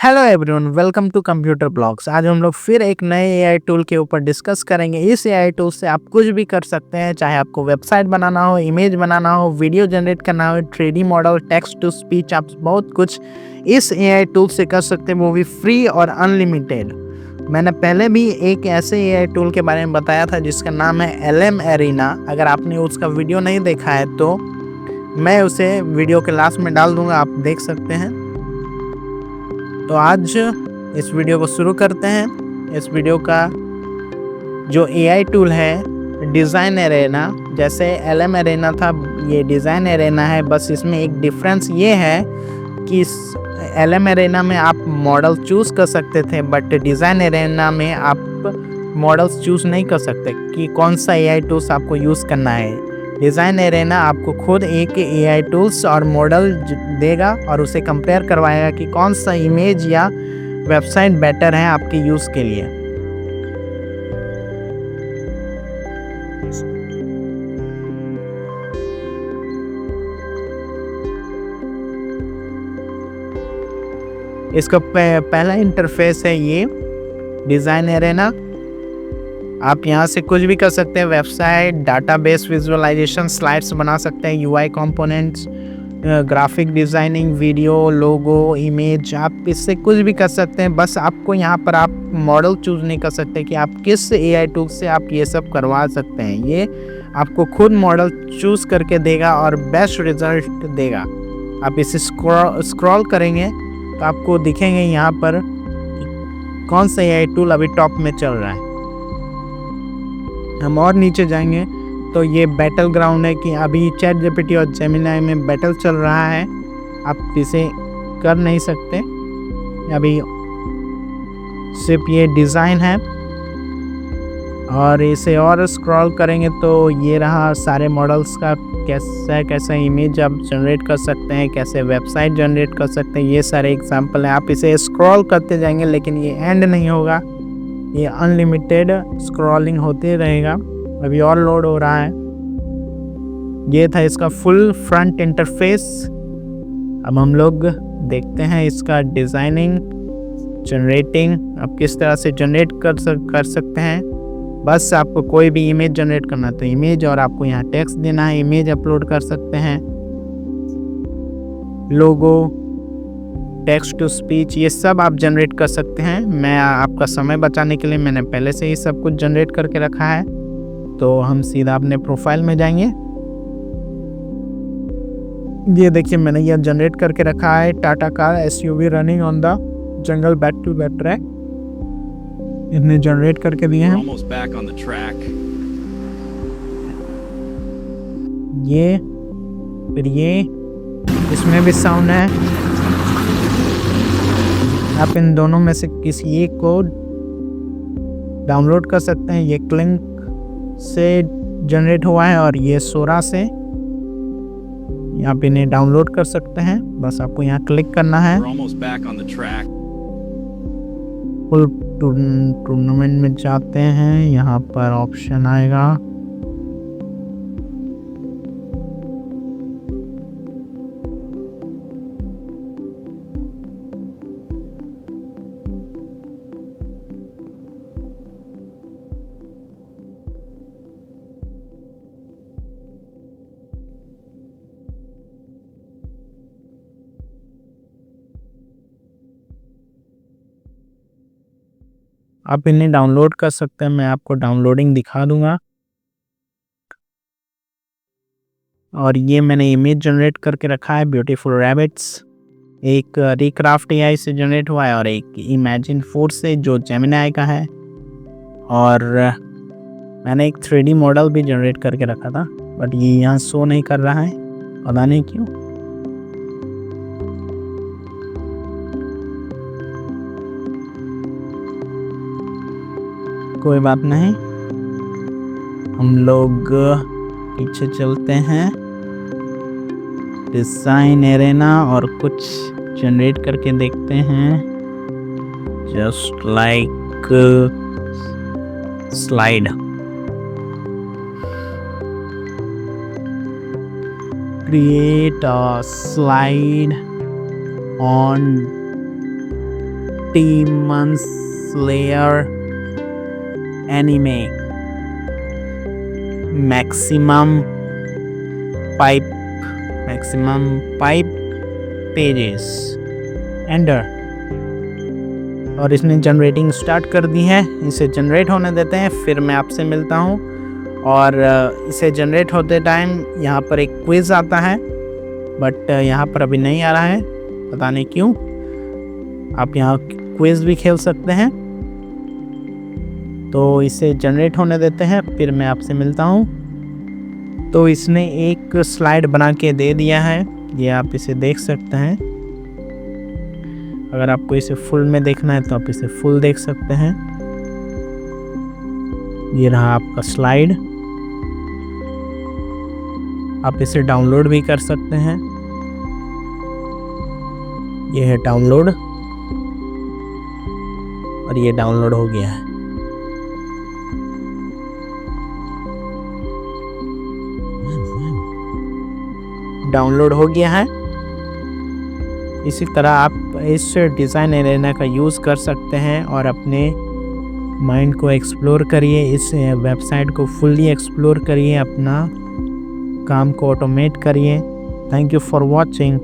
Hello everyone, welcome to computer blogs. आज हम लोग फिर एक नए एआई टूल के ऊपर डिस्कस करेंगे। इस एआई टूल से आप कुछ भी कर सकते हैं, चाहे आपको वेबसाइट बनाना हो, इमेज बनाना हो, वीडियो जनरेट करना हो, 3D model, text to speech, आप बहुत कुछ इस एआई टूल से कर सकते हैं, वो भी फ्री और अनलिमिटेड। मैंने पहले भी एक ऐसे एआई टूल के बारे में बताया था जिसका नाम है LM एरिना। अगर आपने उसका वीडियो नहीं देखा है तो मैं उसे वीडियो के लास्ट में डाल दूंगा, आप देख सकते हैं। तो आज इस वीडियो को शुरू करते हैं। इस वीडियो का जो एआई टूल है डिज़ाइन एरेना, जैसे LM एरेना था, ये डिज़ाइन एरेना है। बस इसमें एक डिफरेंस ये है कि इस LM एरेना में आप मॉडल चूज़ कर सकते थे, बट डिज़ाइन एरेना में आप मॉडल्स चूज़ नहीं कर सकते कि कौन सा एआई टूल्स आपको यूज़ करना है। डिज़ाइन एरेना आपको खुद एक एआई टूल्स और मॉडल देगा और उसे कंपेयर करवाएगा कि कौन सा इमेज या वेबसाइट बेटर है आपके यूज़ के लिए। इसका पहला इंटरफेस है ये डिज़ाइन एरेना। आप यहाँ से कुछ भी कर सकते हैं, वेबसाइट, डाटाबेस विजुअलाइजेशन, स्लाइड्स बना सकते हैं, UI components, graphic designing, video, logo, image, आप इससे कुछ भी कर सकते हैं। बस आपको यहाँ पर आप मॉडल चूज़ नहीं कर सकते कि आप किस एआई टूल से आप ये सब करवा सकते हैं। ये आपको खुद मॉडल चूज़ करके देगा और बेस्ट रिजल्ट देगा। आप इसे स्क्रॉल करेंगे तो आपको दिखेंगे यहाँ पर कौन सा एआई टूल अभी टॉप में चल रहा है। हम और नीचे जाएंगे तो ये बैटल ग्राउंड है कि अभी चैट जीपीटी और जेमिनी में बैटल चल रहा है। आप इसे कर नहीं सकते, अभी सिर्फ ये डिज़ाइन है। और इसे और स्क्रॉल करेंगे तो ये रहा सारे मॉडल्स का कैसा इमेज आप जनरेट कर सकते हैं, कैसे वेबसाइट जनरेट कर सकते हैं, ये सारे एग्जांपल हैं। आप इसे स्क्रॉल करते जाएंगे लेकिन ये एंड नहीं होगा, ये अनलिमिटेड स्क्रॉलिंग होते रहेगा। अभी और लोड हो रहा है। ये था इसका फुल फ्रंट इंटरफेस। अब हम लोग देखते हैं इसका डिज़ाइनिंग, जनरेटिंग, आप किस तरह से जनरेट कर सकते हैं। बस आपको कोई भी इमेज जनरेट करना है तो इमेज, और आपको यहाँ टेक्स्ट देना है, इमेज अपलोड कर सकते हैं, लोगो, टेक्स्ट टू स्पीच, ये सब आप जनरेट कर सकते हैं। मैं आपका समय बचाने के लिए मैंने पहले से ही सब कुछ जनरेट करके रखा है। तो हम सीधा अपने प्रोफाइल में जाएंगे। ये देखिए मैंने ये जनरेट करके रखा है, Tata car SUV running on the jungle back to back track, इतने जनरेट करके दिए हैं। ये फिर ये इसमें भी साउंड है। आप इन दोनों में से किसी एक को डाउनलोड कर सकते हैं। ये क्लिंक से जनरेट हुआ है और ये सोरा से। आप इन्हें डाउनलोड कर सकते हैं, बस आपको यहाँ क्लिक करना है। फुल टूर्नामेंट में जाते हैं, यहाँ पर ऑप्शन आएगा आप इन्हें डाउनलोड कर सकते हैं। मैं आपको डाउनलोडिंग दिखा दूंगा। और ये मैंने इमेज जनरेट करके रखा है, ब्यूटीफुल रैबिट्स, एक रिक्राफ्ट AI से जनरेट हुआ है और एक इमेजिन 4 से जो जेमिनी का है। और मैंने एक 3D मॉडल भी जनरेट करके रखा था, बट ये यहाँ शो नहीं कर रहा है, पता नहीं क्यों। कोई बात नहीं, हम लोग पीछे चलते हैं डिज़ाइन एरेना और कुछ जनरेट करके देखते हैं। Just like slide, create a slide on Demon Slayer anime. Maximum pipe pages. Enter. और इसने जनरेटिंग स्टार्ट कर दी है, इसे जनरेट होने देते हैं, फिर मैं आपसे मिलता हूँ। और इसे जनरेट होते टाइम यहाँ पर एक क्विज़ आता है, बट यहाँ पर अभी नहीं आ रहा है, पता नहीं क्यों। आप यहाँ क्विज़ भी खेल सकते हैं। तो इसे जनरेट होने देते हैं, फिर मैं आपसे मिलता हूँ। तो इसने एक स्लाइड बना के दे दिया है, ये आप इसे देख सकते हैं। अगर आपको इसे फुल में देखना है तो आप इसे फुल देख सकते हैं। ये रहा आपका स्लाइड, आप इसे डाउनलोड भी कर सकते हैं। ये है डाउनलोड, और ये डाउनलोड हो गया है। डाउनलोड हो गया है। इसी तरह आप इस डिज़ाइन एरेना का यूज़ कर सकते हैं और अपने माइंड को एक्सप्लोर करिए, इस वेबसाइट को फुल्ली एक्सप्लोर करिए, अपना काम को ऑटोमेट करिए। Thank you for watching.